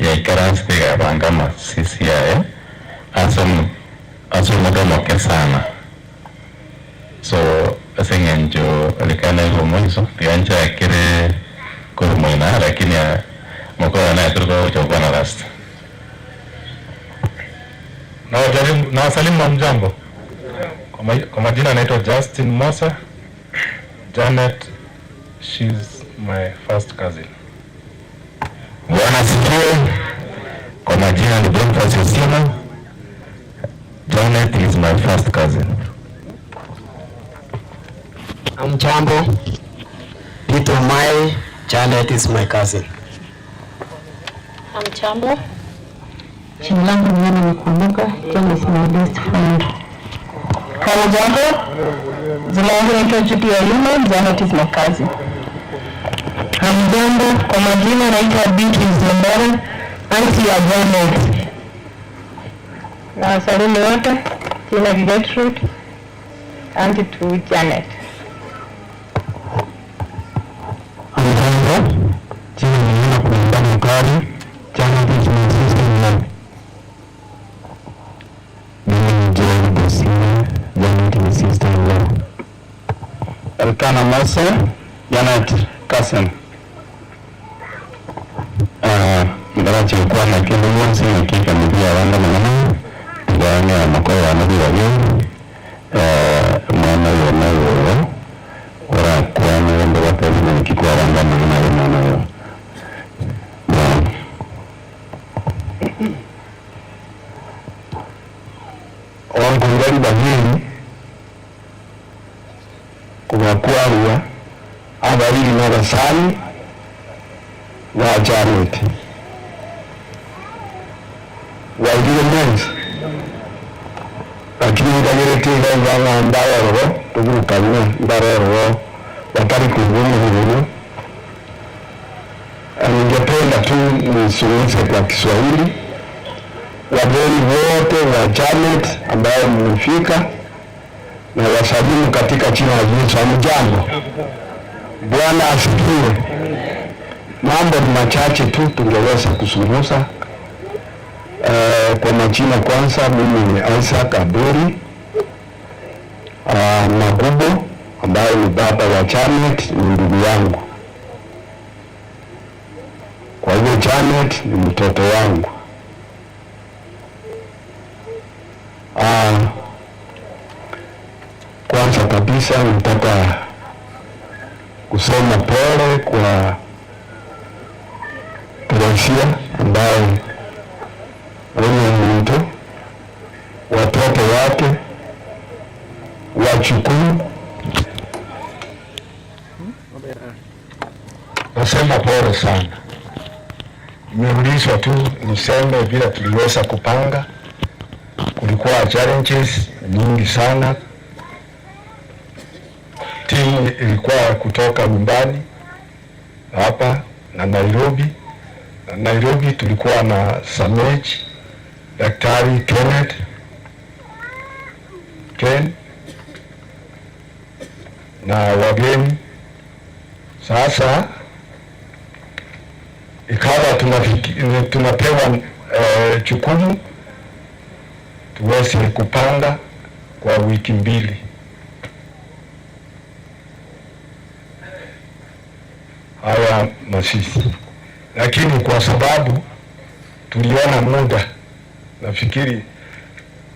ya ikarasti ya bangama sisi ya asum moke sana. So asengenjo alikana rumoiso tiancha kire kurmoina lakini ya moko na turko chokana last. Na wasalimu mjambo. Kwa majina naitwa Justin Mosa. Janet, she's my first cousin. Bwana sifiwe. Kwa majina ni Bonfas Yosima. Janet is my first cousin. Mjambo. Little Mai, Janet is my cousin. Mjambo. Jina langu mwana nikumbuka, Janet is my best friend. Jambo. Jina langu naitwa Judy Aluma, Janet is my cousin. Hamjambo, kwa majina naitwa Beatrice Moraa, auntie ya Janet. Na wasalimu wote, jina ni Gertrude, auntie to Janet. Hamjambo, jina ni Nina Kumbani Mkari, Janet is my sister-in-law. Elkana Mose, Janet cousin. Ndarachi kwa na kile mwanzi na kika mbia wanda mwana ndani ya makoa ya nabii wa Mungu mwana yona yoro ora kwa mwendo wa kazi na kikwa wanda mwana yoro. Wangu ngari bahini kuwakuwa abarili marasani wa Janet waigire mwenzi lakini ndagirete nganga ndayaro tugurukanye ndarero watari kuvumu. Ningependa tu nisuluhishe kwa Kiswahili wageni wote wa Janet ambao mmefika na wasalimu katika jina la Yesu. Hamjambo. Bwana asifiwe. Mambo machache tu tungeweza kuzungumza. Kwa majina kwanza, mimi ni Isaac Aburi Magubo ambaye ni baba wa Janet, ni ndugu yangu. Kwa hiyo Janet ni mtoto wangu. Kwanza kabisa nataka kusema pole kwa Teresia ambaye wenye mtu watoto wake wachukuu. Nasema pole sana. Nimeulizwa tu niseme vile tuliweza kupanga. Kulikuwa challenges nyingi sana. Timu ilikuwa kutoka nyumbani hapa na Nairobi. Nairobi tulikuwa na Sameji, Daktari Ken na wageni. Sasa ikawa tunapewa jukumu tuweze kupanga kwa wiki mbili. Haya masisi. Lakini kwa sababu tuliona muda, nafikiri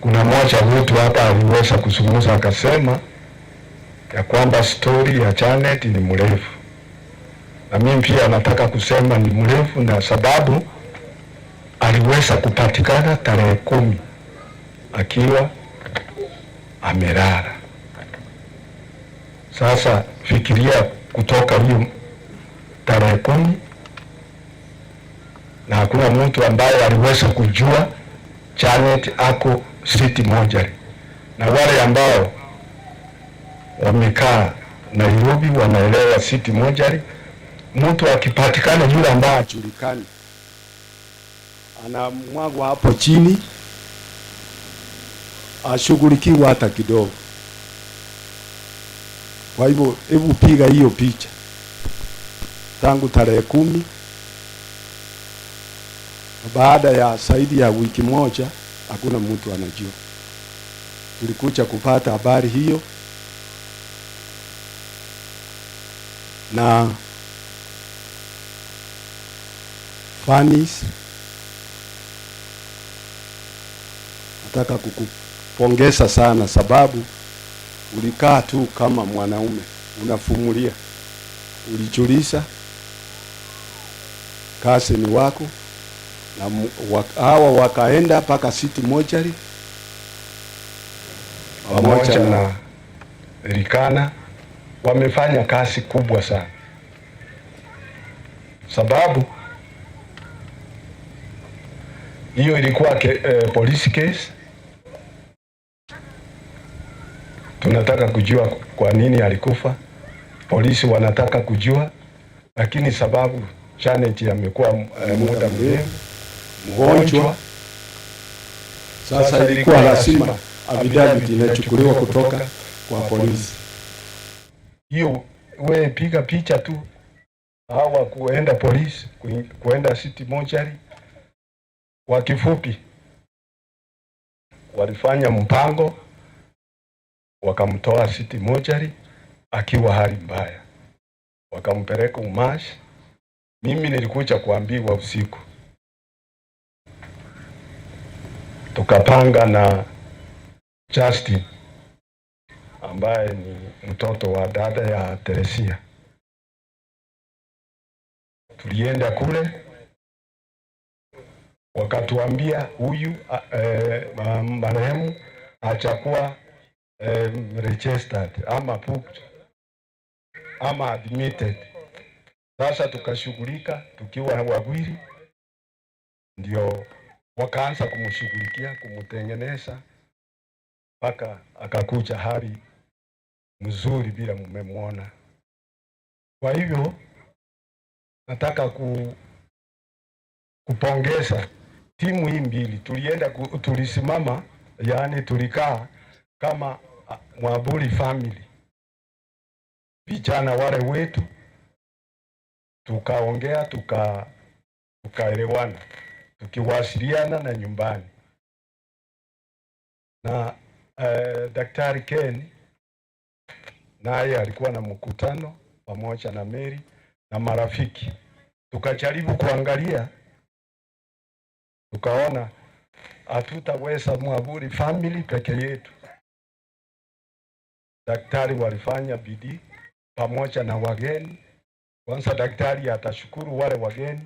kuna mmoja wetu hapa aliweza kuzungumza akasema ya kwamba story ya Janet ni mrefu. Na mimi pia nataka kusema ni mrefu na sababu aliweza kupatikana tarehe 10 akiwa amelala. Sasa fikiria kutoka hiyo tarehe 10 na hakuna mtu ambaye aliweza kujua Janet ako city moja. Na wale ambao wamekaa Nairobi wanaelewa city moja. Mtu akipatikana yule ambaye ajulikani anamwagwa hapo chini, ashughulikiwa hata kidogo. Kwa hivyo hebu piga hiyo picha tangu tarehe 10 Baada ya zaidi ya wiki moja hakuna mtu anajua. Tulikuja kupata habari hiyo na Fanis, nataka kukupongeza sana sababu ulikaa tu kama mwanaume unafumulia, ulijulisha kasini wako na hawa wakaenda paka City Mortuary pamoja na Rikana. Wamefanya kazi kubwa sana sababu hiyo ilikuwa police case. Tunataka kujua kwa nini alikufa, polisi wanataka kujua, lakini sababu Janet amekuwa muda mrefu mgonjwa, sasa ilikuwa lazima affidavit inachukuliwa kutoka kwa polisi. Hiyo we piga picha tu, hawa kuenda polisi, kuenda City Mortuary. Kwa kifupi, walifanya mpango, wakamtoa City Mortuary akiwa hali mbaya, wakampeleka Umashi. Mimi nilikuja kuambiwa usiku, tukapanga na Justin ambaye ni mtoto wa dada ya Teresia. Tulienda kule, wakatuambia huyu marehemu hachakuwa registered ama booked ama admitted. Sasa tukashughulika tukiwa wawili, ndio wakaanza kumshughulikia, kumtengeneza mpaka akakuja hali mzuri bila mmemwona. Kwa hivyo nataka kupongeza timu hii mbili. Tulisimama, yani tulikaa kama Mwaburi family, vijana wale wetu, tukaongea, tukaelewana, tukiwasiliana na nyumbani. Na Daktari Ken naye alikuwa na mkutano pamoja na Mary na marafiki. Tukajaribu kuangalia, tukaona hatutaweza Mwaburi family peke yetu. Daktari walifanya bidii pamoja na wageni. Kwanza daktari atashukuru wale wageni,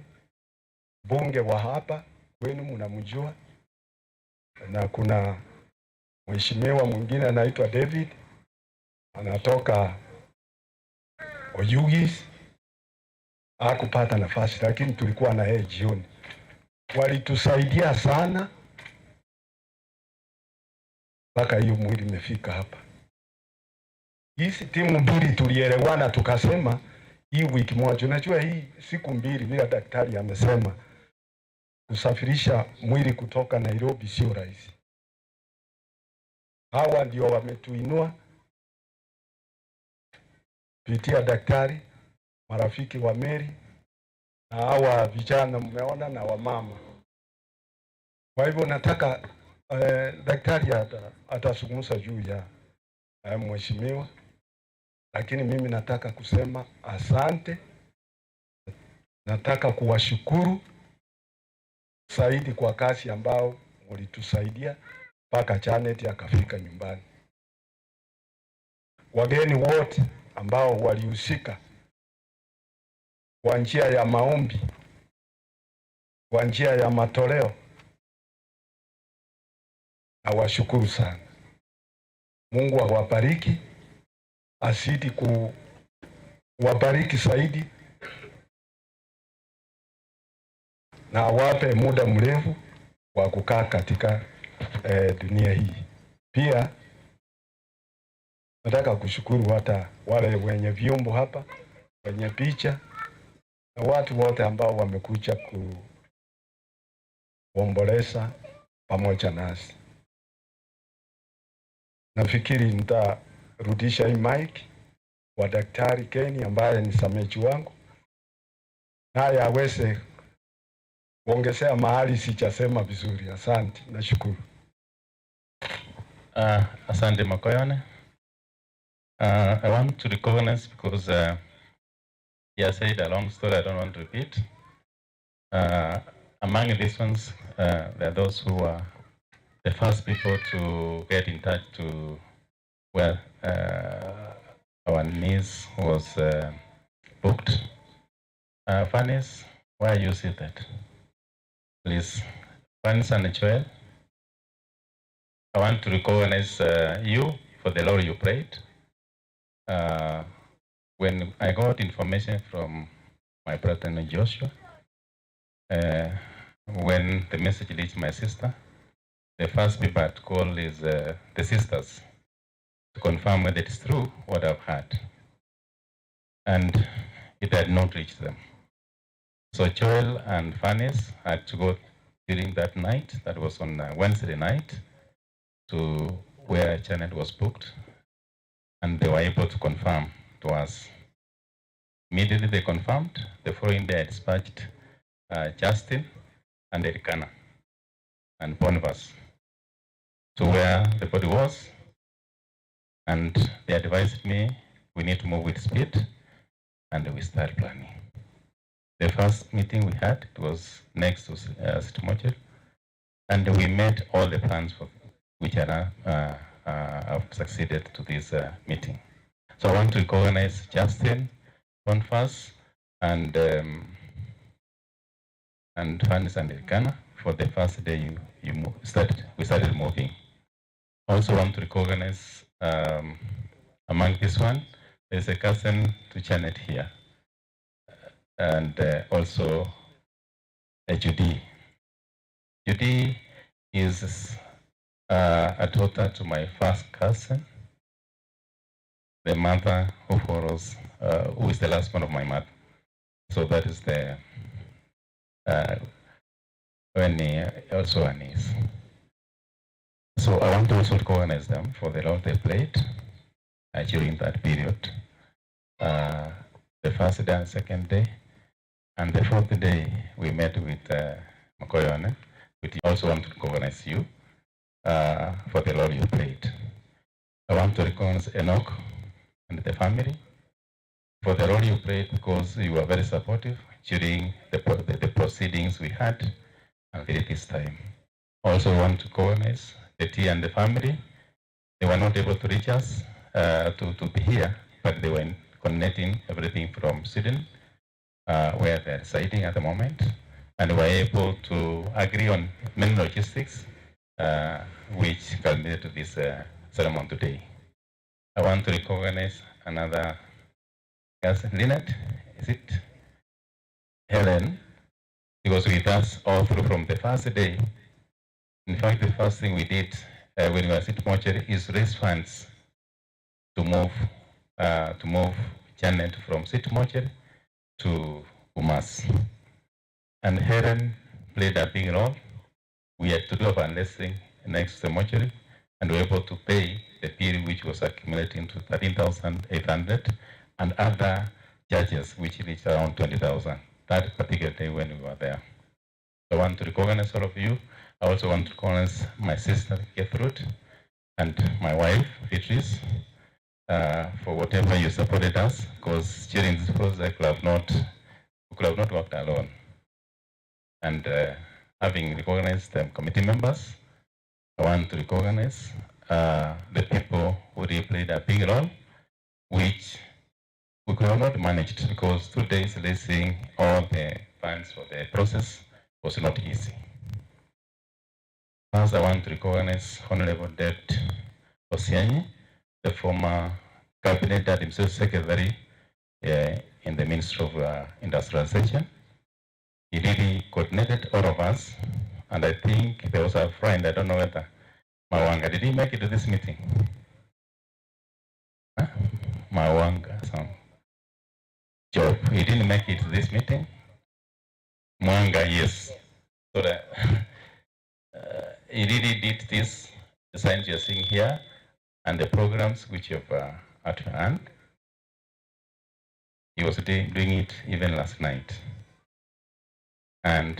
bunge wa hapa kwenu mnamjua, na kuna mheshimiwa mwingine anaitwa David, anatoka Oyugis, hakupata nafasi lakini tulikuwa na yeye jioni. Walitusaidia sana mpaka hiyo mwili imefika hapa. Hizi timu mbili tulielewana, tukasema hii wiki moja, unajua hii siku mbili bila daktari amesema kusafirisha mwili kutoka Nairobi sio rahisi. Hawa ndio wametuinua pitia daktari, marafiki wa Mary na hawa vijana mmeona na wamama. Kwa hivyo nataka daktari atazungumza juu ya mheshimiwa, lakini mimi nataka kusema asante. Nataka kuwashukuru zaidi kwa kazi ambao mlitusaidia mpaka Janet akafika nyumbani. Wageni wote ambao walihusika kwa njia ya maombi, kwa njia ya matoleo, nawashukuru sana. Mungu awabariki, asidi kuwabariki zaidi na awape muda mrefu wa kukaa katika dunia hii. Pia nataka kushukuru hata wale wenye vyombo hapa, wenye picha na watu wote ambao wamekuja kuomboleza pamoja nasi. Nafikiri nitarudisha hii mic kwa Daktari Ken ambaye ni samechi wangu, naye aweze kuongezea mahali sijasema vizuri. Asante, nashukuru. Asante Makoyone. I want to recognize because he has said a long story. I don't want to repeat. Among these ones, there are those who are the first people to get in touch to where our niece was booked. Fanny's, why you see that? Please, Fanny's and Joel, I want to recognize you for the role you played. When I got information from my brother Joshua, when the message reached my sister, the first people I'd call is the sisters to confirm whether it's true what I've heard. And it had not reached them. So Joel and Fanny's had to go during that night, that was on Wednesday night, to where Janet was booked, and they were able to confirm to us. Immediately they confirmed. The following day I dispatched Justin and Ericana and Bonivas to where the body was, and they advised me we need to move with speed, and we start planning. The first meeting we had, it was next to City Mortuary, and we made all the plans for which have succeeded to this meeting. So I want to recognize Justin, Bonfas, and Fanny and Ericana for the first day we started moving. Also want to recognize among this one, there's a cousin to Janet here, and also Judy. Judy is a daughter to my first cousin, the mother who follows, who is the last one of my mother. So that is the also a niece. So I want to also recognize them for the role they played during that period. The first day and second day, and the fourth day we met with Makoyone. We also want to recognize you for the role you played. I want to recognize Enoch and the family for the role you played because you were very supportive during the proceedings we had until this time. Also want to recognize the T and the family. They were not able to reach us to be here, but they were connecting everything from Sweden, where they're residing at the moment, and were able to agree on many logistics, which culminated to this ceremony today. I want to recognize another cousin, Lynette, is it? Helen, because with us all through from the first day. In fact, the first thing we did when we were at Mortuary is raise funds to move Janet from City Mortuary to Umas. And Helen played a big role. We had to do a fundraising next to the mortuary, and we were able to pay the bill which was accumulating to 13,800 and other charges which reached around 20,000 that particular day when we were there. I want to recognize all of you. I also want to recognize my sister Gertrude and my wife Beatrice for whatever you supported us, because during this process we could have not worked alone. And having recognized the committee members, I want to recognize the people who really played a big role, which we could have not managed because 2 days raising all the funds for the process was not easy. First, I want to recognize Honorable Det Osiani, the former Cabinet Administrative Secretary in the Ministry of Industrialization. He really coordinated all of us, and I think there was a friend, I don't know whether Mawanga, did he make it to this meeting? Huh? Mawanga, some job. He didn't make it to this meeting. Mwanga, yes. So that he really did this, the signs you're seeing here, and the programs which you've at hand. He was doing it even last night. And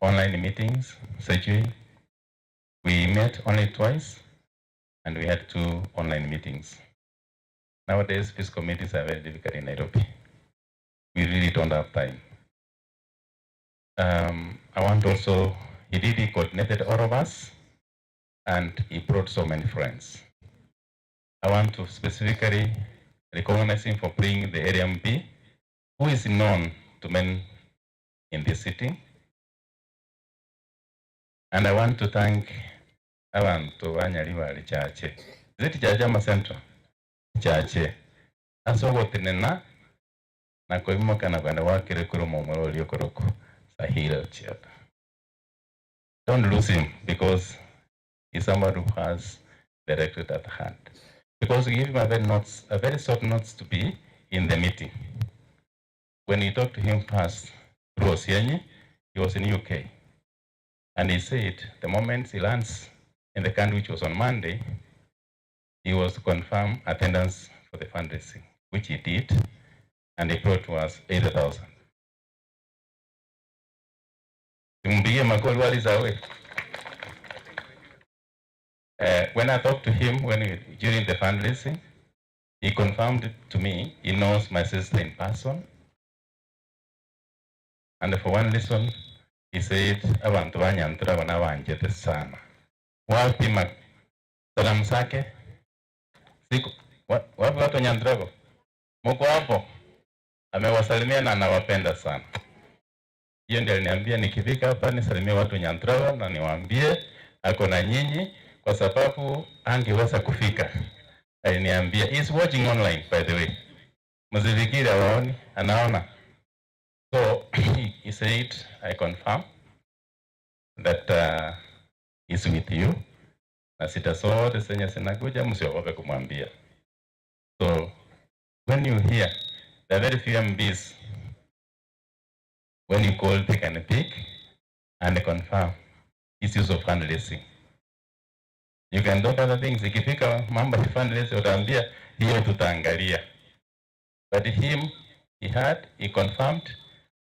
online meetings, surgery. We met only twice, and we had 2 online meetings. Nowadays, physical meetings are very difficult in Nairobi. We really don't have time. I want also, he really coordinated all of us, and he brought so many friends. I want to specifically recognize him for bringing the area MP, who is known to many in this city. And I want to thank abantu banyaliwali chache. Ziti chache ama central? Chache. Asogo tinena na koimoka na kwenda wakire kuru momoro liyokoroko sahila chiata. Don't lose him because he's somebody who has directed at hand. Because we give him a very short notes to be in the meeting. When we talked to him first through Osienyi, he was in UK. And he said the moment he lands in the country, which was on Monday, he was to confirm attendance for the fundraising, which he did, and he brought to us 80,000. When I talked to him during the fundraising, he confirmed to me he knows my sister in person. And for one reason, he said, abantu banyantura bana banjete sana. Wapi salamu zake? Siku wapi watu nyantura? Mko hapo? Amewasalimia na anawapenda sana. Hiyo ndio aliniambia nikifika hapa nisalimie watu nyantura na niwaambie ako na nyinyi kwa sababu angeweza kufika. Aliniambia he's watching online by the way. Mzifikiri waoni anaona. So he said, I confirm that he's with you. Na sita sote zenye zinakuja msiogope kumwambia. So when you hear, there are very few MBs, when you call, they can pick and confirm issues of fundraising. You can do other things. Ikifika mambo ya fundraising utaambia hiyo tutaangalia. But him, he confirmed.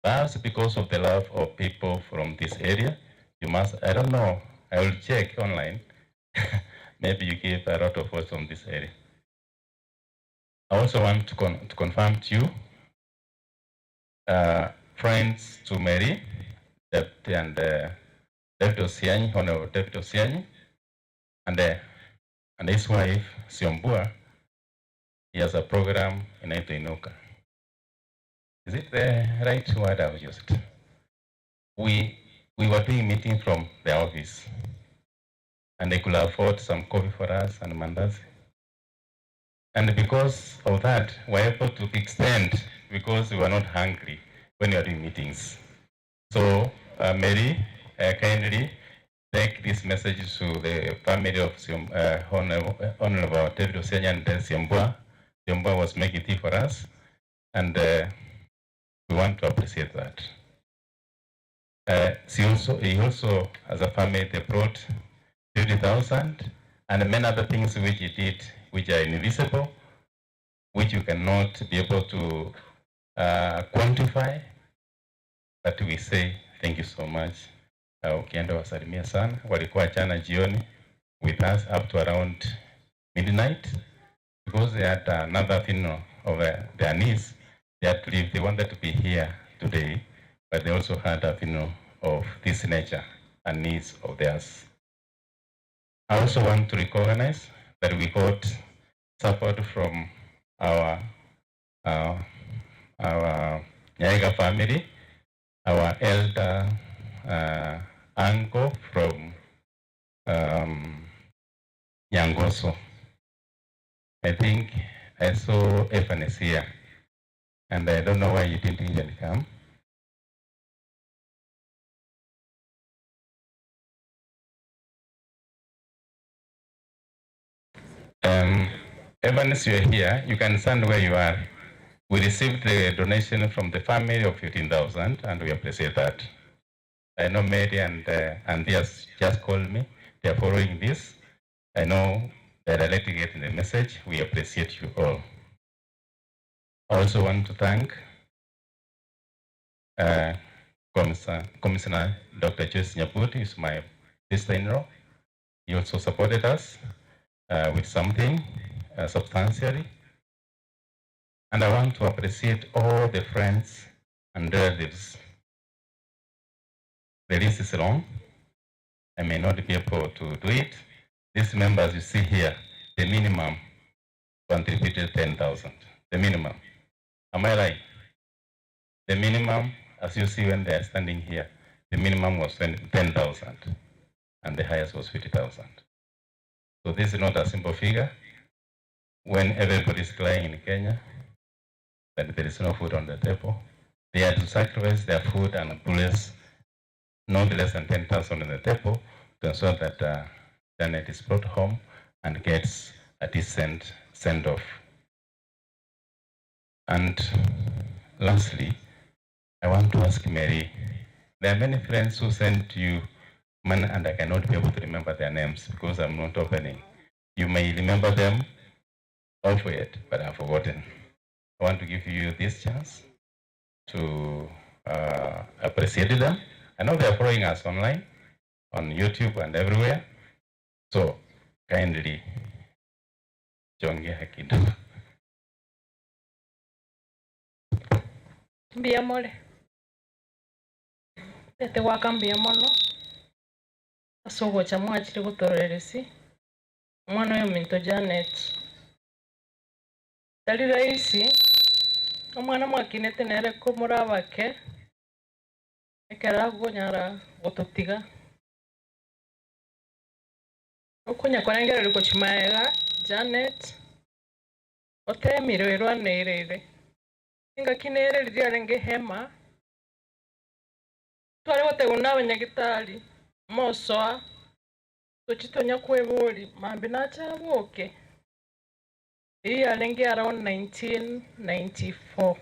Perhaps because of the love of people from this area, you must, I don't know, I will check online. Maybe you give a lot of votes from this area. I also want to confirm to you, friends to Mary, Deputy and Deputy Osienyi, Honorable Deputy Osienyi, and his wife, Siombua. He has a program in Inuka. Is it the right word I've used? We were doing meeting from the office, and they could afford some coffee for us and mandazi. And because of that, we were able to extend because we were not hungry when we were doing meetings. So Mary, kindly take this message to the family of Honorable David Osienyi and Siombua. Siombua was making tea for us, and we want to appreciate that. He also, as a family, they brought 50,000 and many other things which he did, which are invisible, which you cannot be able to quantify. But we say thank you so much. Ukienda wasalimia sana. Walikuwa jana jioni with us up to around midnight because they had another funeral of their niece. They had to leave. They wanted to be here today, but they also had a funeral of this nature and needs of theirs. I also want to recognize that we got support from our Nyaega family, our elder uncle from Nyangoso. I think I saw Evanes here, and I don't know why you didn't even come. Evans, you are here. You can stand where you are. We received the donation from the family of 15,000, and we appreciate that. I know Mary and they just called me. They are following this. I know that I like to get the message. We appreciate you all. I also want to thank Commissioner Dr. Joyce Nyaputi is my sister-in-law. He also supported us with something substantially. And I want to appreciate all the friends and relatives. The list is long. I may not be able to do it. These members you see here, the minimum contributed 10,000. The minimum. Am I right? The minimum, as you see when they are standing here, the minimum was 10,000 and the highest was 50,000. So this is not a simple figure. When everybody is crying in Kenya, that there is no food on the table, they had to sacrifice their food and place not less than 10,000 on the table to ensure that Janet is brought home and gets a decent send-off. And lastly, I want to ask Mary, there are many friends who sent you money and I cannot be able to remember their names because I'm not opening. You may remember them off it, but I've forgotten. I want to give you this chance to appreciate them. I know they're following us online, on YouTube and everywhere. So kindly, Jonge Hakido. Mbiamole. Tete waka mbiamono. Asogo cha mwachiri gutoreresi. Mwana yo minto Janet. Tali raisi. Omwana mwakinete nere ko Moraa wake. Ekera gonyara gotutiga. Okunya kwanengera liko chimaega Janet. Otemiro irwane irere. Inga kinere lidiarenge hema. Twari wote unawe nyagitali. Mosoa. Tuchitonya kwebuli. Mambi nacha woke. Hii alenge around 1994.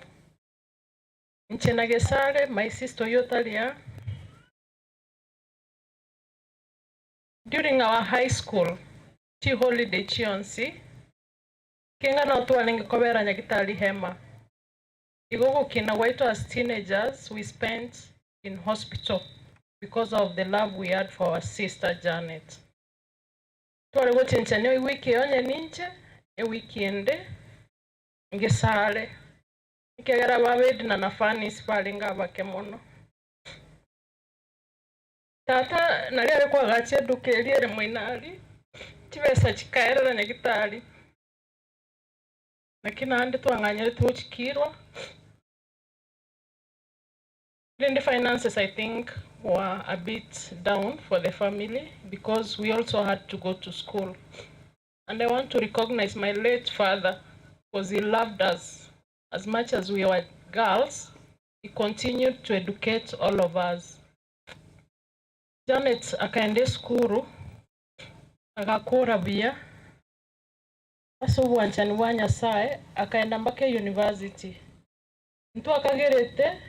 Nchenagesare, my sister Yotalia. During our high school, tea holiday chionsi, kenga na otu alenge kobera nyagitali hema. Igogo kina wetu as teenagers, we spent in hospital because of the love we had for our sister Janet. Tuwale wote nchanyo wiki onye ninche, weekend ngesale ikegera babedi na nafani sipalinga bakemono tata nalere kwa gache dukeliere mwinali tibesa chikaera na gitali lakini ande twanganyere tuchikirwa the finances I think were a bit down for the family because we also had to go to school. And I want to recognize my late father because he loved us as much as we were girls. He continued to educate all of us. Janet akaende skuru, akakura bia. Aso wanchani wanya sae, akaenda mbake university. Ntu akagerete,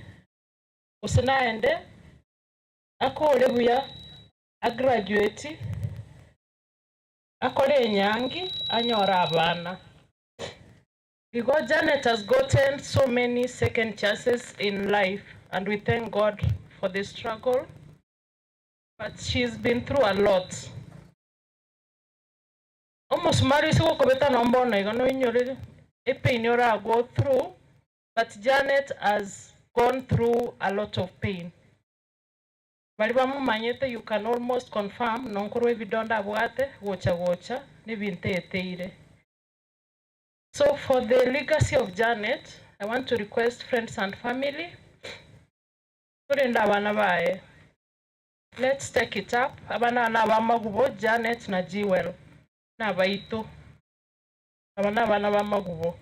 usinaende, akore bia, agraduate. Akole nyangi anyora abana. Because Janet has gotten so many second chances in life and we thank God for the struggle. But she's been through a lot. Almost married so kobeta nombo na igano inyore pain yora go through, but Janet has gone through a lot of pain. Balibamu manyete you can almost confirm nonkorwe vidonda bwate gocha ni binteteire. So for the legacy of Janet, I want to request friends and family. Let's take it up. Abana na ba Magubo, Janet na Jewel. Na baito. Abana ba Magubo.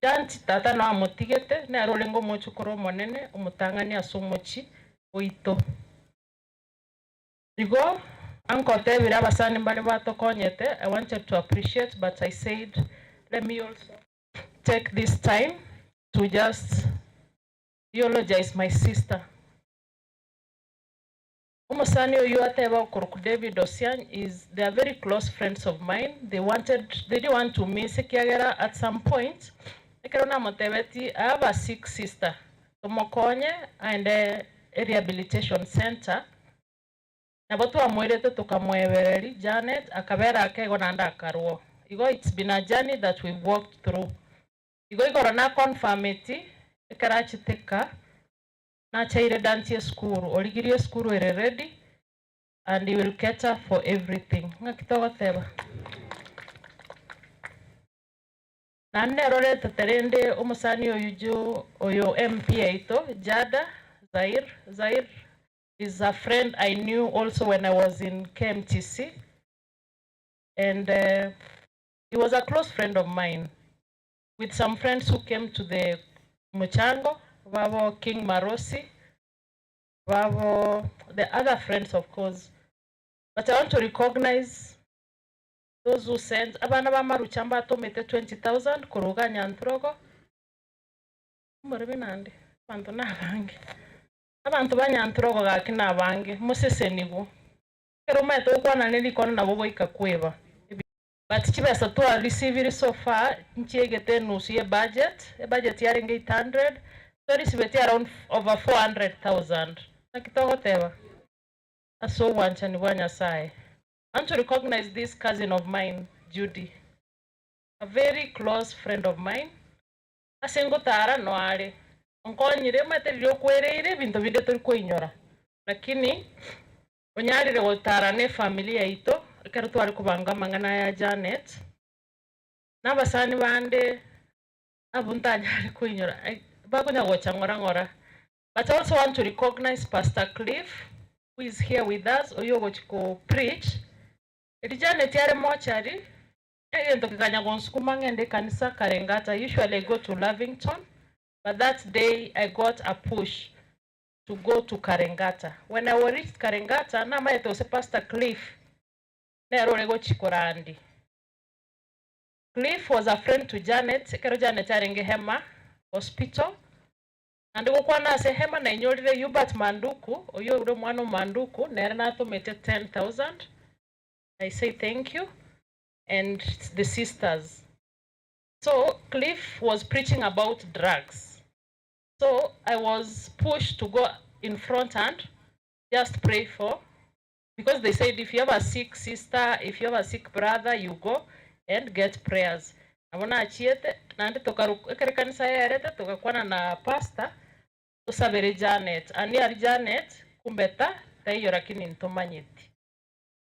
Janti tata na motigete na rolengo mochukoro monene umutangani asomochi oito. Digo ankote biraba sani mbali bato konyete. I wanted to appreciate, but I said let me also take this time to just eulogize my sister. Umusani Oyuateba Okuruku David Osian they are very close friends of mine. They didn't want to miss Kiagera at some point. I have a sick sister. tumukonye aende rehabilitation center na botu amwirete tukamwebereri Janet akabera akego nanda akarwo igo. It's been a journey that we've walked through. Igo igoro na confirmity ikarachitika na chaire dantie skuru origirie skuru ere ready and he will cater for everything ngakitogo teba nanne rorete terende umusani oyuju oyo MP aito Jada Zair is a friend I knew also when I was in KMTC, and he was a close friend of mine with some friends who came to the Muchango, Vavo King Marosi, Vavo, the other friends of course. But I want to recognize those who sent abana bamaruchamba tomete 20,000 kuruga nyantrogo muribinande bantu nabange abantu banyantrogo gakina bange musese nibo kero meto kwana nili kona nabo goika kweba. But chibesa to receive so far nchiegete nusu ye budget yaringe 800 so receive around over 400,000 nakitogo teba aso wancha ni bwanya sai. I want to recognize this cousin of mine, Judy, a very close friend of mine. Asengo tara no are. Onkonyire materio kwereire bintu binde turi kwinyora. Lakini onyarire gotara ne familia ito kero twari kubanga mangana ya Janet. Nabasani bande abuntanya ari kwinyora. Bagonya gocha ngora. But I also want to recognize Pastor Cliff, who is here with us. Oyo gochiko preach. Janet yare mochari ento kikanya gonskuma ngende kanisa Karengata. Usually I go to Lavington, but that day I got a push to go to Karengata. When I reached Karengata, na maete ose Pastor Cliff na rorego chikorandi. Cliff was a friend to Janet. Kero Janet arenge hema hospital. And kwa na se hema na inyorire Hubert Manduku, oyo uro mwano Manduku na na to mete 10,000. I say thank you, and the sisters. So Cliff was preaching about drugs. So I was pushed to go in front and just pray for, because they said if you have a sick sister, if you have a sick brother, you go and get prayers. Abona achiete nande kanisa yarete tukakwana na pastor tusabere Janet. Ani ari Janet kumbeta tayo lakini ntomanyiti.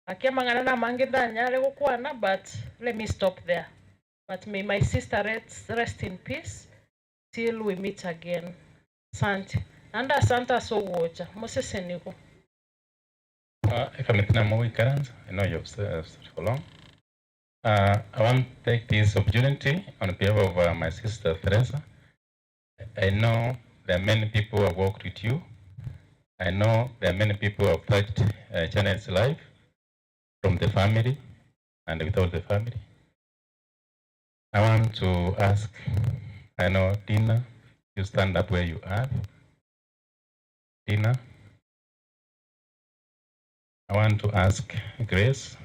Akemangana na mangedanya lego kwana, but let me stop there. But may my sister rest in peace till we meet again. Sante. Anda santa so wocha. Moses Seniko. If I'm not moving current, I know you've served for long. I want to take this opportunity on behalf of my sister Teresa. I know there are many people who have worked with you. I know there are many people who have touched Janet's life, from the family and without the family. I want to ask, I know Dina, you stand up where you are. Dina. I want to ask Grace.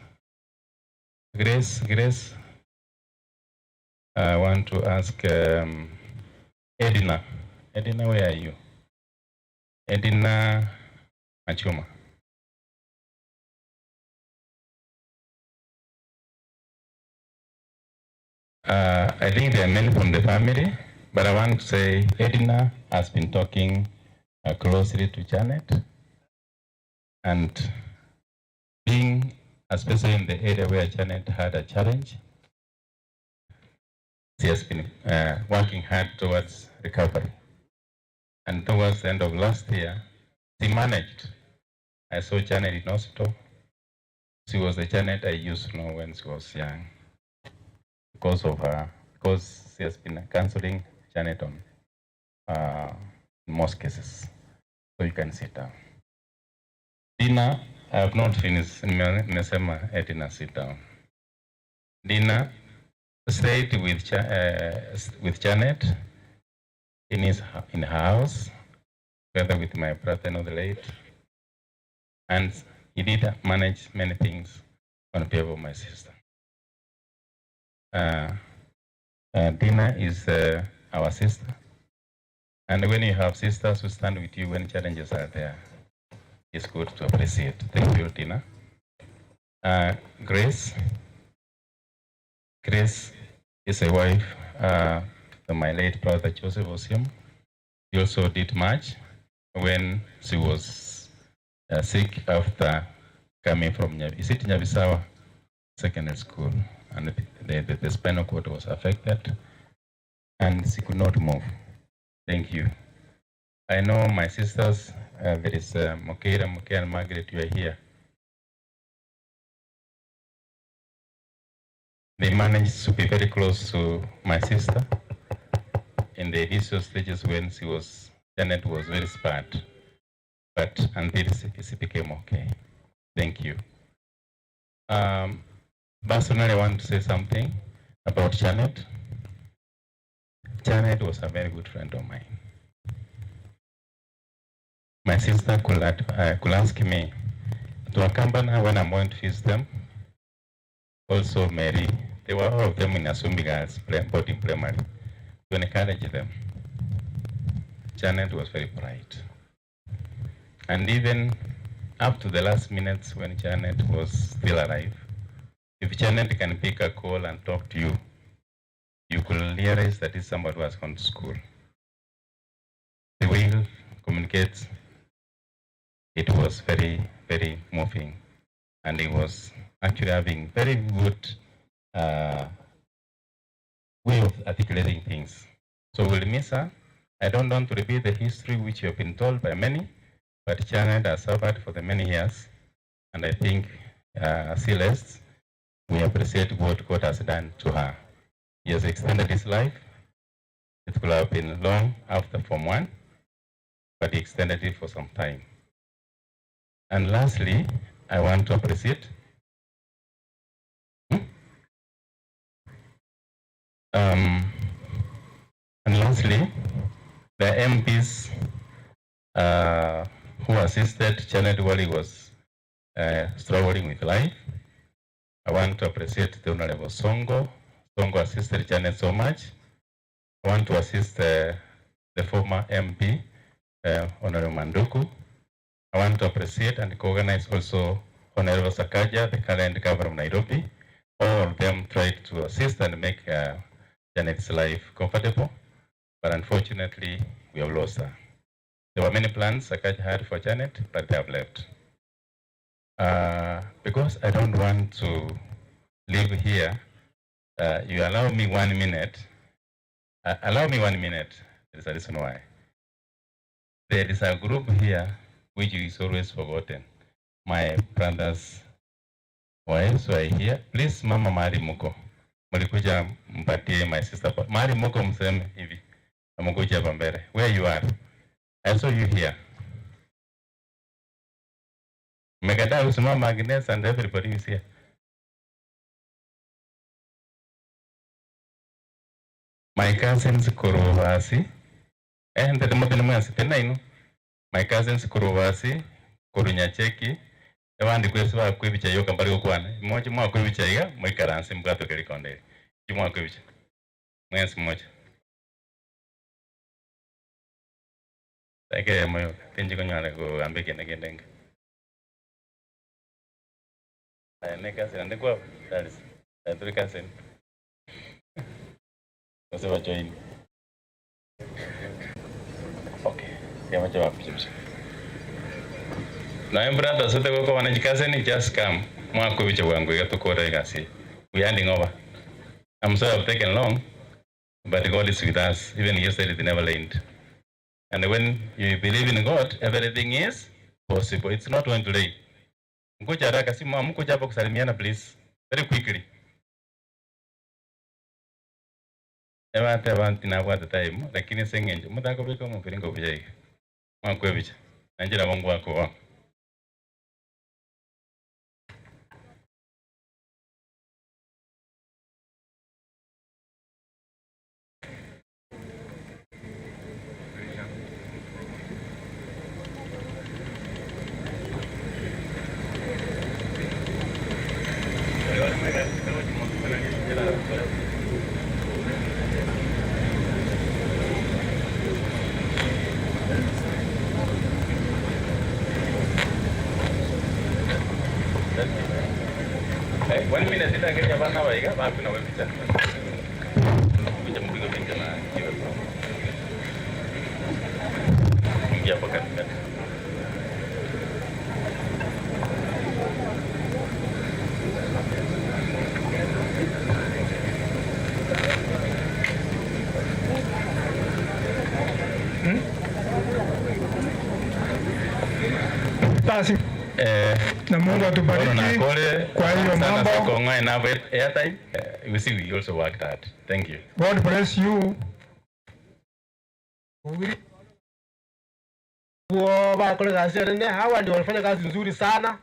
Grace. I want to ask Edina. Edina, where are you? Edina Machuma. I think there are many from the family, but I want to say Edina has been talking closely to Janet, and being especially in the area where Janet had a challenge, she has been working hard towards recovery. And towards the end of last year, she managed. I saw Janet in hospital. She was the Janet I used to know when she was young. Because she has been counseling Janet on most cases. So you can sit down. Dina, I have not finished. Nimesema Edina, sit down. Dina stayed with Janet in her house, together with my brother, the late, and he did manage many things on behalf of my sister. Dina is our sister, And when you have sisters who stand with you when challenges are there, it's good to appreciate. Thank you, Tina. Grace. Grace is a wife of my late brother Joseph Osium. He also did much when she was sick after coming from Nyabisawa Secondary School, and the spinal cord was affected, and she could not move. Thank you. I know my sisters, there is Mokeira, and Margaret, you are here. They managed to be very close to my sister in the initial stages when Janet was very bad, but until she became okay. Thank you. Personally, I want to say something about Janet. Janet was a very good friend of mine. My sister could ask me to accompany when I'm going to visit them. Also Mary, they were all of them in Asumbi Girls boarding primary, to encourage them. Janet was very bright. And even up to the last minutes when Janet was still alive, if Janet can pick a call and talk to you, you could realize that it's somebody who has gone to school. The way you communicate, it was very, very moving. And it was actually having very good way of articulating things. So we'll miss her. I don't want to repeat the history which you have been told by many, but Janet has suffered for the many years. And I think, Celeste, we appreciate what God has done to her. He has extended his life. It could have been long after Form 1, but he extended it for some time. And lastly, I want to appreciate the MPs who assisted Janet while he was struggling with life. I want to appreciate the Honorable Songo. Songo assisted Janet so much. I want to assist the former MP, Honorable Manduku. I want to appreciate and co-organize also Honorable Sakaja, the current governor of Nairobi. All of them tried to assist and make Janet's life comfortable, but unfortunately, we have lost her. There were many plans Sakaja had for Janet, but they have left. Because I don't want to live here, you allow me 1 minute. Allow me 1 minute. There is a reason why. There is a group here which is always forgotten. My brothers' wives who are here. Please, Mama Mari Muko. Mulikuja mpatie my sister. Mari Muko mseme hivi. Amukuja pambere. Where you are? I saw you here. Megada Usama Agnes and everybody is here. My cousins Kurovasi and the Modenamas Tenaino. My cousins Kurovasi, Kurunyacheki, the one the question of Quivicha Yoka Barukwan, much more Quivicha, my currency Mgato Kerikonde. You want Quivicha? When's much? Like my Pinjigona go and begin again. I make us and the go. That is a 3 cousin. What's about join? Okay. Yeah, what job? No, I'm brother, so the work on education just come. Marco, which one we got to call legacy. We're handing over. I'm sorry I've taken long, but God is with us. Even yesterday, it never rained. And when you believe in God, everything is possible. It's not going to rain. Mkuja haraka si mkuja hapo kusalimiana please. Very quickly. Ewa hata wanti na kwa time, lakini sengenje. Mutako biko mfiringo kujai. Mwankwe bicha. Nanjira Mungu wako wa. Kenya bana waiga bapi na wewe picha. Picha mpigo picha na kiwe. Ingia hapa katikati. Basi na Mungu atubariki kwa hiyo mambo. You see, we also worked hard. Thank you. God bless you. Hawa ndio wanafanya kazi nzuri sana.